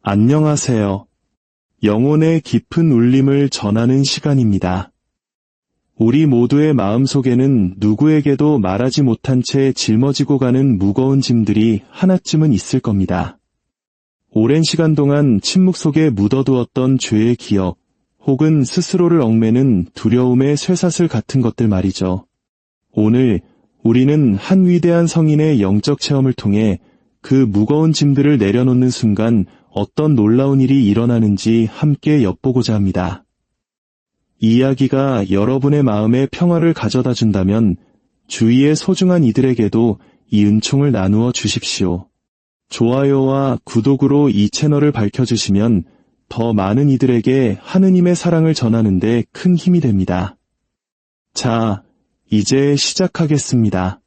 안녕하세요. 영혼의 깊은 울림을 전하는 시간입니다. 우리 모두의 마음속에는 누구에게도 말하지 못한 채 짊어지고 가는 무거운 짐들이 하나쯤은 있을 겁니다. 오랜 시간 동안 침묵 속에 묻어두었던 죄의 기억, 혹은 스스로를 얽매는 두려움의 쇠사슬 같은 것들 말이죠. 오늘 우리는 한 위대한 성인의 영적 체험을 통해 그 무거운 짐들을 내려놓는 순간 어떤 놀라운 일이 일어나는지 함께 엿보고자 합니다. 이 이야기가 여러분의 마음에 평화를 가져다 준다면 주위의 소중한 이들에게도 이 은총을 나누어 주십시오. 좋아요와 구독으로 이 채널을 밝혀주시면 더 많은 이들에게 하느님의 사랑을 전하는 데 큰 힘이 됩니다. 자, 이제 시작하겠습니다.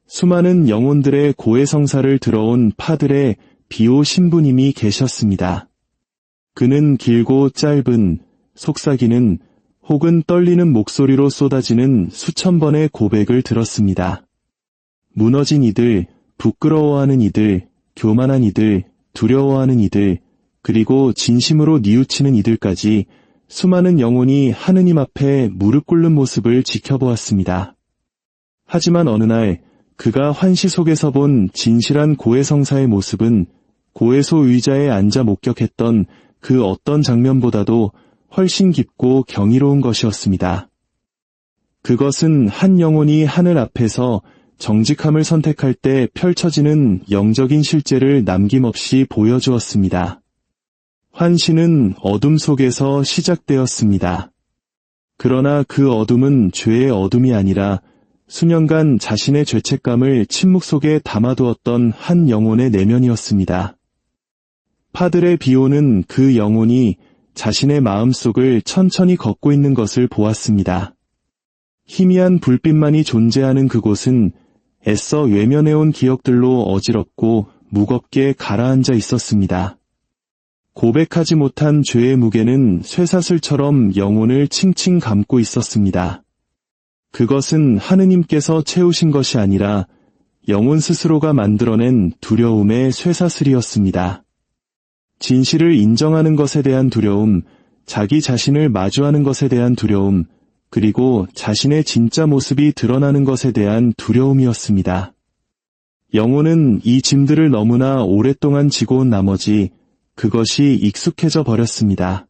수많은 영혼들의 고해성사를 들어온 파드레 비오 신부님이 계셨습니다. 그는 길고 짧은, 속삭이는 혹은 떨리는 목소리로 쏟아지는 수천 번의 고백을 들었습니다. 무너진 이들, 부끄러워하는 이들, 교만한 이들, 두려워하는 이들, 그리고 진심으로 뉘우치는 이들까지 수많은 영혼이 하느님 앞에 무릎 꿇는 모습을 지켜보았습니다. 하지만 어느 날 그가 환시 속에서 본 진실한 고해성사의 모습은 고해소 의자에 앉아 목격했던 그 어떤 장면보다도 훨씬 깊고 경이로운 것이었습니다. 그것은 한 영혼이 하늘 앞에서 정직함을 선택할 때 펼쳐지는 영적인 실제를 남김없이 보여주었습니다. 환시는 어둠 속에서 시작되었습니다. 그러나 그 어둠은 죄의 어둠이 아니라 수년간 자신의 죄책감을 침묵 속에 담아두었던 한 영혼의 내면이었습니다. 파드레 비오는 그 영혼이 자신의 마음속을 천천히 걷고 있는 것을 보았습니다. 희미한 불빛만이 존재하는 그곳은 애써 외면해온 기억들로 어지럽고 무겁게 가라앉아 있었습니다. 고백하지 못한 죄의 무게는 쇠사슬처럼 영혼을 칭칭 감고 있었습니다. 그것은 하느님께서 채우신 것이 아니라 영혼 스스로가 만들어낸 두려움의 쇠사슬이었습니다. 진실을 인정하는 것에 대한 두려움, 자기 자신을 마주하는 것에 대한 두려움, 그리고 자신의 진짜 모습이 드러나는 것에 대한 두려움이었습니다. 영혼은 이 짐들을 너무나 오랫동안 지고 온 나머지 그것이 익숙해져 버렸습니다.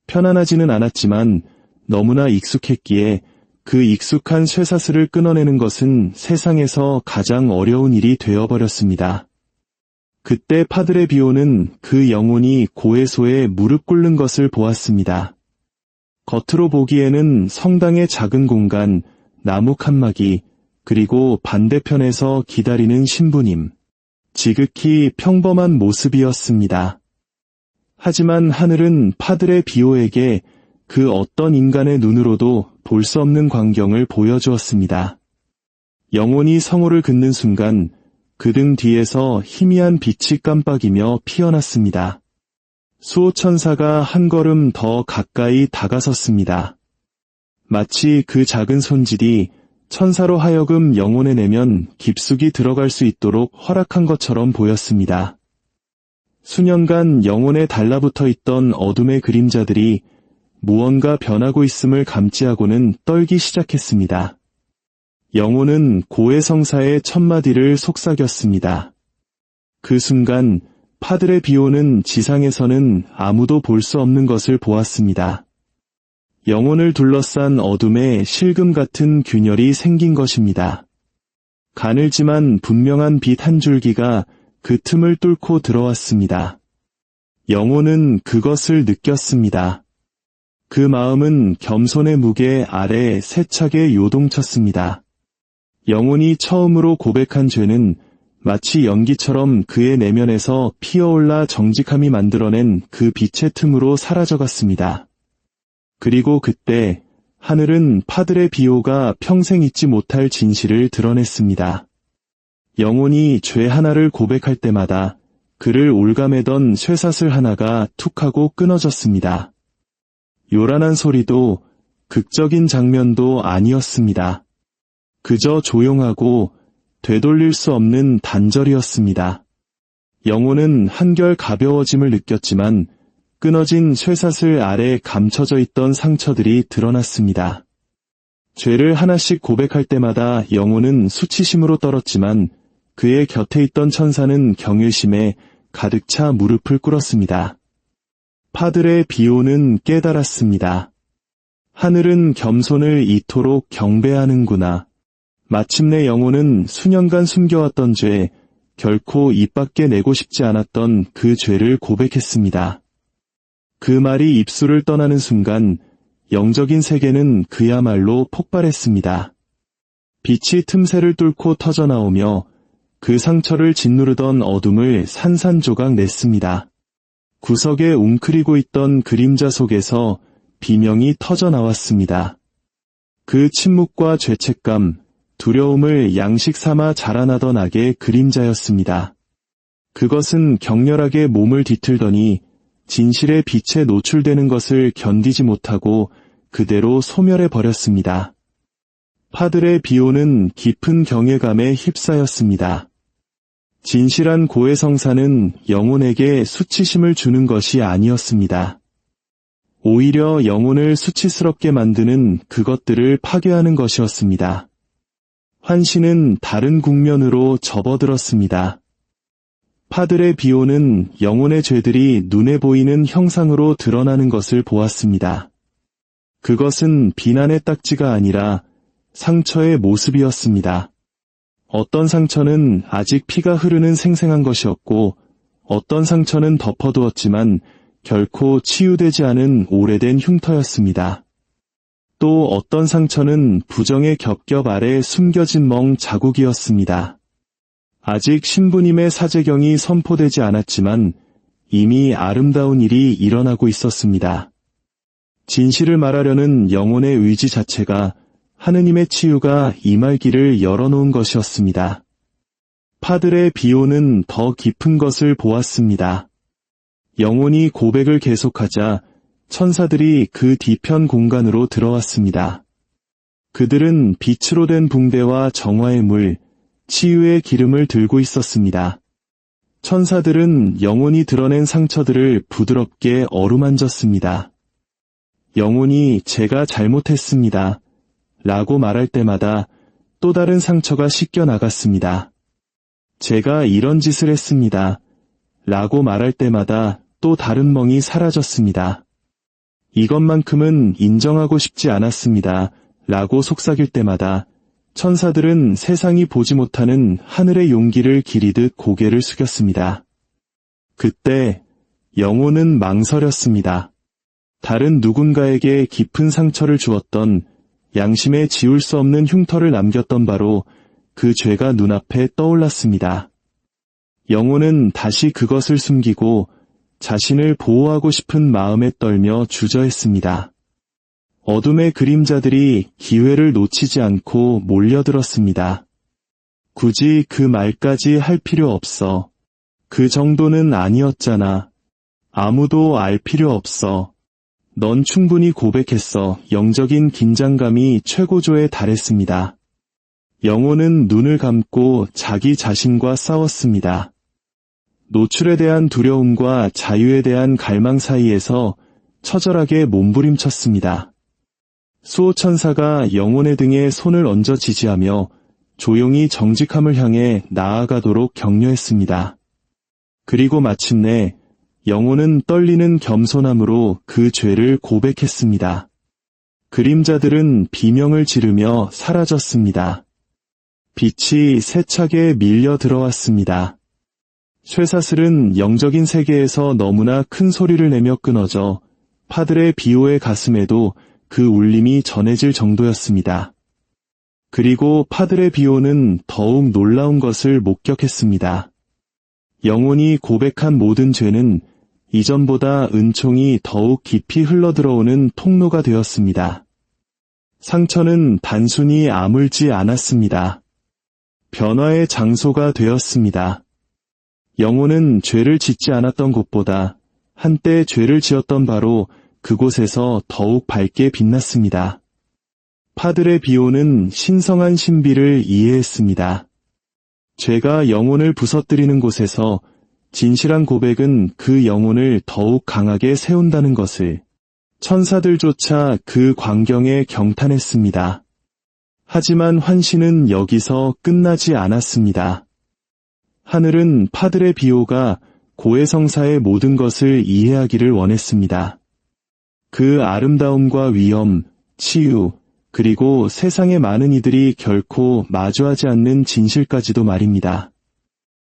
편안하지는 않았지만 너무나 익숙했기에 그 익숙한 쇠사슬을 끊어내는 것은 세상에서 가장 어려운 일이 되어버렸습니다. 그때 파드레 비오는 그 영혼이 고해소에 무릎 꿇는 것을 보았습니다. 겉으로 보기에는 성당의 작은 공간, 나무 칸막이, 그리고 반대편에서 기다리는 신부님. 지극히 평범한 모습이었습니다. 하지만 하늘은 파드레 비오에게 그 어떤 인간의 눈으로도 볼 수 없는 광경을 보여주었습니다. 영혼이 성호를 긋는 순간 그 등 뒤에서 희미한 빛이 깜빡이며 피어났습니다. 수호천사가 한 걸음 더 가까이 다가섰습니다. 마치 그 작은 손질이 천사로 하여금 영혼의 내면 깊숙이 들어갈 수 있도록 허락한 것처럼 보였습니다. 수년간 영혼에 달라붙어 있던 어둠의 그림자들이 무언가 변하고 있음을 감지하고는 떨기 시작했습니다. 영혼은 고해성사의 첫마디를 속삭였습니다. 그 순간 파드레 비오는 지상에서는 아무도 볼 수 없는 것을 보았습니다. 영혼을 둘러싼 어둠에 실금 같은 균열이 생긴 것입니다. 가늘지만 분명한 빛 한 줄기가 그 틈을 뚫고 들어왔습니다. 영혼은 그것을 느꼈습니다. 그 마음은 겸손의 무게 아래 세차게 요동쳤습니다. 영혼이 처음으로 고백한 죄는 마치 연기처럼 그의 내면에서 피어올라 정직함이 만들어낸 그 빛의 틈으로 사라져갔습니다. 그리고 그때 하늘은 파드레 비오가 평생 잊지 못할 진실을 드러냈습니다. 영혼이 죄 하나를 고백할 때마다 그를 올가매던 쇠사슬 하나가 툭 하고 끊어졌습니다. 요란한 소리도 극적인 장면도 아니었습니다. 그저 조용하고 되돌릴 수 없는 단절이었습니다. 영혼은 한결 가벼워짐을 느꼈지만 끊어진 쇠사슬 아래 감춰져 있던 상처들이 드러났습니다. 죄를 하나씩 고백할 때마다 영혼은 수치심으로 떨었지만 그의 곁에 있던 천사는 경외심에 가득 차 무릎을 꿇었습니다. 파드레 비오는 깨달았습니다. 하늘은 겸손을 이토록 경배하는구나. 마침내 영혼은 수년간 숨겨왔던 죄, 결코 입 밖에 내고 싶지 않았던 그 죄를 고백했습니다. 그 말이 입술을 떠나는 순간 영적인 세계는 그야말로 폭발했습니다. 빛이 틈새를 뚫고 터져나오며 그 상처를 짓누르던 어둠을 산산조각 냈습니다. 구석에 웅크리고 있던 그림자 속에서 비명이 터져나왔습니다. 그 침묵과 죄책감, 두려움을 양식 삼아 자라나던 악의 그림자였습니다. 그것은 격렬하게 몸을 뒤틀더니 진실의 빛에 노출되는 것을 견디지 못하고 그대로 소멸해 버렸습니다. 파드레 비오는 깊은 경외감에 휩싸였습니다. 진실한 고해성사는 영혼에게 수치심을 주는 것이 아니었습니다. 오히려 영혼을 수치스럽게 만드는 그것들을 파괴하는 것이었습니다. 환신은 다른 국면으로 접어들었습니다. 파드레 비오는 영혼의 죄들이 눈에 보이는 형상으로 드러나는 것을 보았습니다. 그것은 비난의 딱지가 아니라 상처의 모습이었습니다. 어떤 상처는 아직 피가 흐르는 생생한 것이었고 어떤 상처는 덮어두었지만 결코 치유되지 않은 오래된 흉터였습니다. 또 어떤 상처는 부정의 겹겹 아래 숨겨진 멍 자국이었습니다. 아직 신부님의 사제경이 선포되지 않았지만 이미 아름다운 일이 일어나고 있었습니다. 진실을 말하려는 영혼의 의지 자체가 하느님의 치유가 임할 길을 열어놓은 것이었습니다. 파드레 비오는 더 깊은 것을 보았습니다. 영혼이 고백을 계속하자 천사들이 그 뒤편 공간으로 들어왔습니다. 그들은 빛으로 된 붕대와 정화의 물, 치유의 기름을 들고 있었습니다. 천사들은 영혼이 드러낸 상처들을 부드럽게 어루만졌습니다. 영혼이 제가 잘못했습니다. 라고 말할 때마다 또 다른 상처가 씻겨 나갔습니다. 제가 이런 짓을 했습니다. 라고 말할 때마다 또 다른 멍이 사라졌습니다. 이것만큼은 인정하고 싶지 않았습니다. 라고 속삭일 때마다 천사들은 세상이 보지 못하는 하늘의 용기를 기리듯 고개를 숙였습니다. 그때 영혼은 망설였습니다. 다른 누군가에게 깊은 상처를 주었던 양심에 지울 수 없는 흉터를 남겼던 바로 그 죄가 눈앞에 떠올랐습니다. 영혼은 다시 그것을 숨기고 자신을 보호하고 싶은 마음에 떨며 주저했습니다. 어둠의 그림자들이 기회를 놓치지 않고 몰려들었습니다. 굳이 그 말까지 할 필요 없어. 그 정도는 아니었잖아. 아무도 알 필요 없어. 넌 충분히 고백했어. 영적인 긴장감이 최고조에 달했습니다. 영혼은 눈을 감고 자기 자신과 싸웠습니다. 노출에 대한 두려움과 자유에 대한 갈망 사이에서 처절하게 몸부림쳤습니다. 수호천사가 영혼의 등에 손을 얹어 지지하며 조용히 정직함을 향해 나아가도록 격려했습니다. 그리고 마침내 영혼은 떨리는 겸손함으로 그 죄를 고백했습니다. 그림자들은 비명을 지르며 사라졌습니다. 빛이 세차게 밀려 들어왔습니다. 쇠사슬은 영적인 세계에서 너무나 큰 소리를 내며 끊어져 파드레 비오의 가슴에도 그 울림이 전해질 정도였습니다. 그리고 파드레 비오는 더욱 놀라운 것을 목격했습니다. 영혼이 고백한 모든 죄는 이전보다 은총이 더욱 깊이 흘러들어오는 통로가 되었습니다. 상처는 단순히 아물지 않았습니다. 변화의 장소가 되었습니다. 영혼은 죄를 짓지 않았던 곳보다 한때 죄를 지었던 바로 그곳에서 더욱 밝게 빛났습니다. 파드레 비오는 신성한 신비를 이해했습니다. 죄가 영혼을 부서뜨리는 곳에서 진실한 고백은 그 영혼을 더욱 강하게 세운다는 것을 천사들조차 그 광경에 경탄했습니다. 하지만 환신은 여기서 끝나지 않았습니다. 하늘은 파드레 비오가 고해성사의 모든 것을 이해하기를 원했습니다. 그 아름다움과 위엄, 치유, 그리고 세상의 많은 이들이 결코 마주하지 않는 진실까지도 말입니다.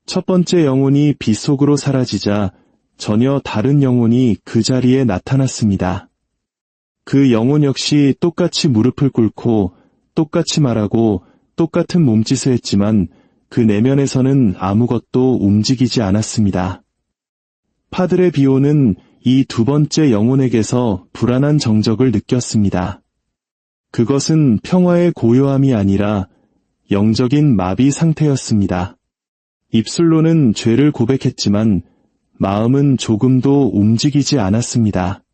첫 번째 영혼이 빛 속으로 사라지자 전혀 다른 영혼이 그 자리에 나타났습니다. 그 영혼 역시 똑같이 무릎을 꿇고 똑같이 말하고 똑같은 몸짓을 했지만 그 내면에서는 아무것도 움직이지 않았습니다. 파드레 비오는 이 두 번째 영혼에게서 불안한 정적을 느꼈습니다. 그것은 평화의 고요함이 아니라 영적인 마비 상태였습니다. 입술로는 죄를 고백했지만 마음은 조금도 움직이지 않았습니다.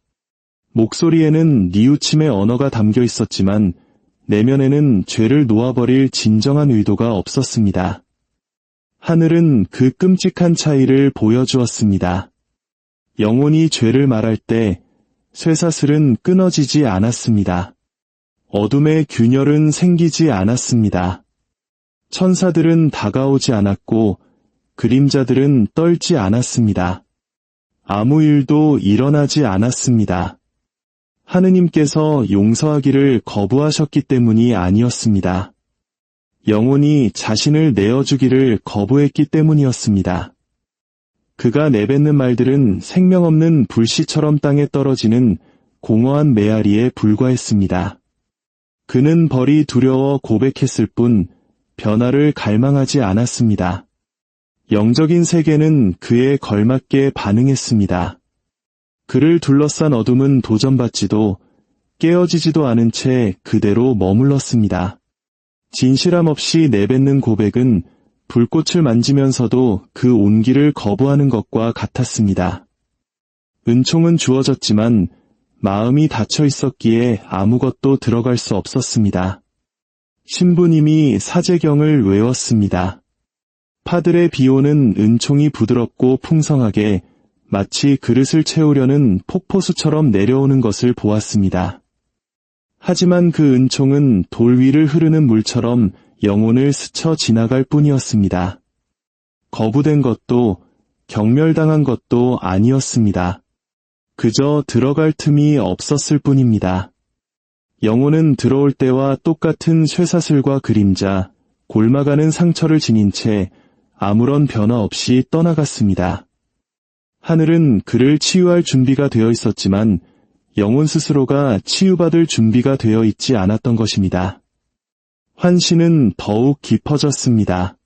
목소리에는 뉘우침의 언어가 담겨 있었지만 내면에는 죄를 놓아버릴 진정한 의도가 없었습니다. 하늘은 그 끔찍한 차이를 보여주었습니다. 영혼이 죄를 말할 때 쇠사슬은 끊어지지 않았습니다. 어둠의 균열은 생기지 않았습니다. 천사들은 다가오지 않았고 그림자들은 떨지 않았습니다. 아무 일도 일어나지 않았습니다. 하느님께서 용서하기를 거부하셨기 때문이 아니었습니다. 영혼이 자신을 내어주기를 거부했기 때문이었습니다. 그가 내뱉는 말들은 생명 없는 불씨처럼 땅에 떨어지는 공허한 메아리에 불과했습니다. 그는 벌이 두려워 고백했을 뿐 변화를 갈망하지 않았습니다. 영적인 세계는 그에 걸맞게 반응했습니다. 그를 둘러싼 어둠은 도전받지도 깨어지지도 않은 채 그대로 머물렀습니다. 진실함 없이 내뱉는 고백은 불꽃을 만지면서도 그 온기를 거부하는 것과 같았습니다. 은총은 주어졌지만 마음이 닫혀 있었기에 아무것도 들어갈 수 없었습니다. 신부님이 사제경을 외웠습니다. 파드레 비오는 은총이 부드럽고 풍성하게 마치 그릇을 채우려는 폭포수처럼 내려오는 것을 보았습니다. 하지만 그 은총은 돌 위를 흐르는 물처럼 영혼을 스쳐 지나갈 뿐이었습니다. 거부된 것도 경멸당한 것도 아니었습니다. 그저 들어갈 틈이 없었을 뿐입니다. 영혼은 들어올 때와 똑같은 쇠사슬과 그림자, 골마가는 상처를 지닌 채 아무런 변화 없이 떠나갔습니다. 하늘은 그를 치유할 준비가 되어 있었지만 영혼 스스로가 치유받을 준비가 되어 있지 않았던 것입니다. 환신은 더욱 깊어졌습니다.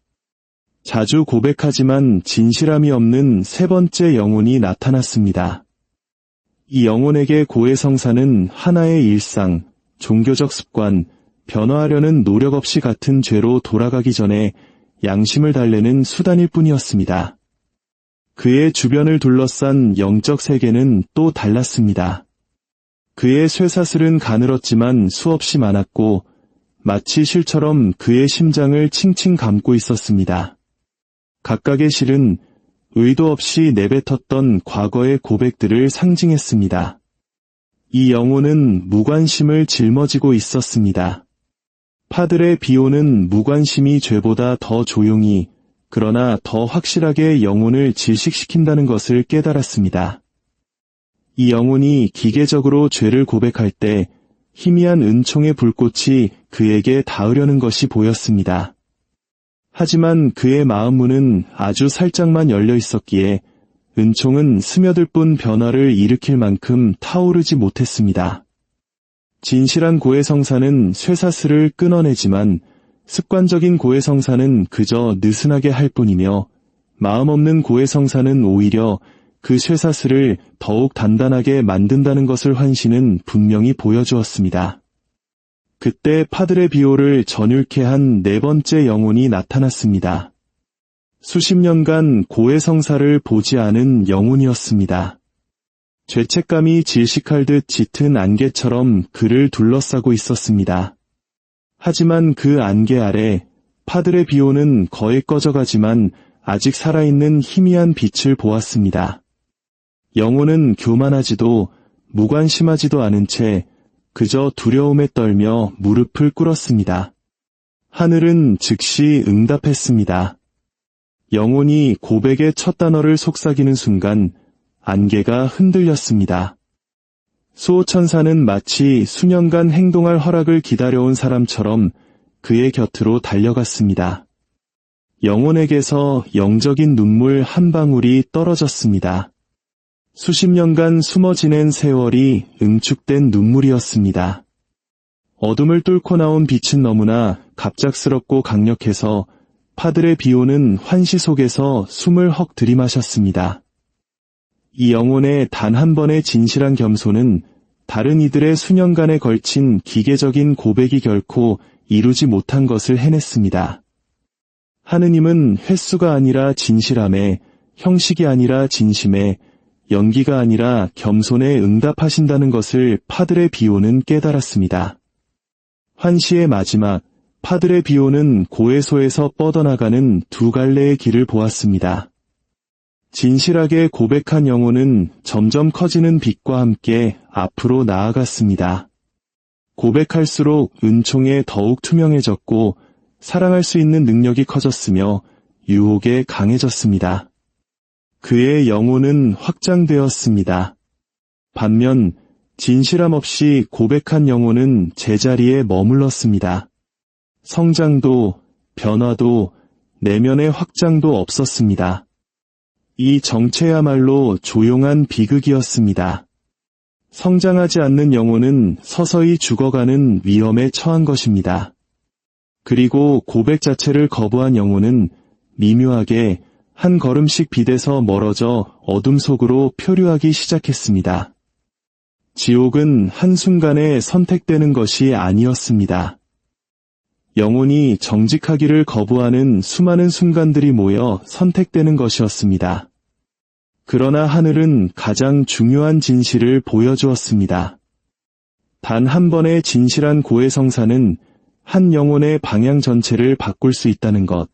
자주 고백하지만 진실함이 없는 세 번째 영혼이 나타났습니다. 이 영혼에게 고해성사는 하나의 일상, 종교적 습관, 변화하려는 노력 없이 같은 죄로 돌아가기 전에 양심을 달래는 수단일 뿐이었습니다. 그의 주변을 둘러싼 영적 세계는 또 달랐습니다. 그의 쇠사슬은 가늘었지만 수없이 많았고 마치 실처럼 그의 심장을 칭칭 감고 있었습니다. 각각의 실은 의도 없이 내뱉었던 과거의 고백들을 상징했습니다. 이 영혼은 무관심을 짊어지고 있었습니다. 파드레 비오는 무관심이 죄보다 더 조용히 그러나 더 확실하게 영혼을 질식시킨다는 것을 깨달았습니다. 이 영혼이 기계적으로 죄를 고백할 때 희미한 은총의 불꽃이 그에게 닿으려는 것이 보였습니다. 하지만 그의 마음문은 아주 살짝만 열려 있었기에 은총은 스며들 뿐 변화를 일으킬 만큼 타오르지 못했습니다. 진실한 고해성사는 쇠사슬을 끊어내지만 습관적인 고해성사는 그저 느슨하게 할 뿐이며 마음 없는 고해성사는 오히려 그 쇠사슬을 더욱 단단하게 만든다는 것을 환신은 분명히 보여주었습니다. 그때 파드레 비오를 전율케 한 네 번째 영혼이 나타났습니다. 수십 년간 고해성사를 보지 않은 영혼이었습니다. 죄책감이 질식할 듯 짙은 안개처럼 그를 둘러싸고 있었습니다. 하지만 그 안개 아래 파드레 비오는 거의 꺼져가지만 아직 살아있는 희미한 빛을 보았습니다. 영혼은 교만하지도 무관심하지도 않은 채 그저 두려움에 떨며 무릎을 꿇었습니다. 하늘은 즉시 응답했습니다. 영혼이 고백의 첫 단어를 속삭이는 순간 안개가 흔들렸습니다. 수호천사는 마치 수년간 행동할 허락을 기다려온 사람처럼 그의 곁으로 달려갔습니다. 영혼에게서 영적인 눈물 한 방울이 떨어졌습니다. 수십 년간 숨어 지낸 세월이 응축된 눈물이었습니다. 어둠을 뚫고 나온 빛은 너무나 갑작스럽고 강력해서 파들의 비오는 환시 속에서 숨을 헉 들이마셨습니다. 이 영혼의 단 한 번의 진실한 겸손은 다른 이들의 수년간에 걸친 기계적인 고백이 결코 이루지 못한 것을 해냈습니다. 하느님은 횟수가 아니라 진실함에, 형식이 아니라 진심에, 연기가 아니라 겸손에 응답하신다는 것을 파들의 비오는 깨달았습니다. 환시의 마지막, 파들의 비오는 고해소에서 뻗어나가는 두 갈래의 길을 보았습니다. 진실하게 고백한 영혼은 점점 커지는 빛과 함께 앞으로 나아갔습니다. 고백할수록 은총에 더욱 투명해졌고 사랑할 수 있는 능력이 커졌으며 유혹에 강해졌습니다. 그의 영혼은 확장되었습니다. 반면 진실함 없이 고백한 영혼은 제자리에 머물렀습니다. 성장도 변화도 내면의 확장도 없었습니다. 이 정체야말로 조용한 비극이었습니다. 성장하지 않는 영혼은 서서히 죽어가는 위험에 처한 것입니다. 그리고 고백 자체를 거부한 영혼은 미묘하게 한 걸음씩 빛에서 멀어져 어둠 속으로 표류하기 시작했습니다. 지옥은 한순간에 선택되는 것이 아니었습니다. 영혼이 정직하기를 거부하는 수많은 순간들이 모여 선택되는 것이었습니다. 그러나 하늘은 가장 중요한 진실을 보여주었습니다. 단 한 번의 진실한 고해성사는 한 영혼의 방향 전체를 바꿀 수 있다는 것.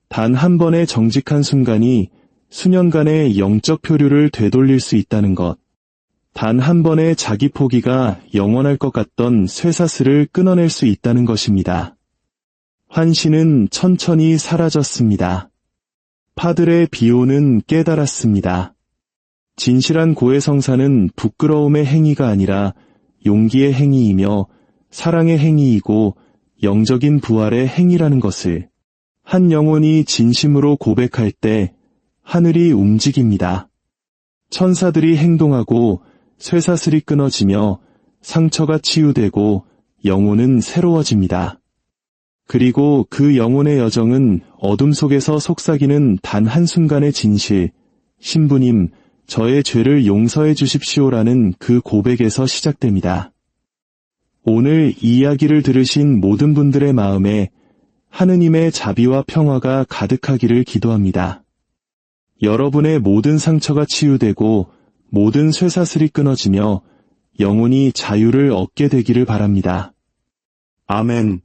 단 한 번의 정직한 순간이 수년간의 영적 표류를 되돌릴 수 있다는 것. 단 한 번의 자기 포기가 영원할 것 같던 쇠사슬을 끊어낼 수 있다는 것입니다. 환시는 천천히 사라졌습니다. 파들의 비오는 깨달았습니다. 진실한 고해성사는 부끄러움의 행위가 아니라 용기의 행위이며 사랑의 행위이고 영적인 부활의 행위라는 것을. 한 영혼이 진심으로 고백할 때 하늘이 움직입니다. 천사들이 행동하고 쇠사슬이 끊어지며 상처가 치유되고 영혼은 새로워집니다. 그리고 그 영혼의 여정은 어둠 속에서 속삭이는 단 한순간의 진실, 신부님, 저의 죄를 용서해 주십시오라는 그 고백에서 시작됩니다. 오늘 이 이야기를 들으신 모든 분들의 마음에 하느님의 자비와 평화가 가득하기를 기도합니다. 여러분의 모든 상처가 치유되고 모든 쇠사슬이 끊어지며 영혼이 자유를 얻게 되기를 바랍니다. 아멘.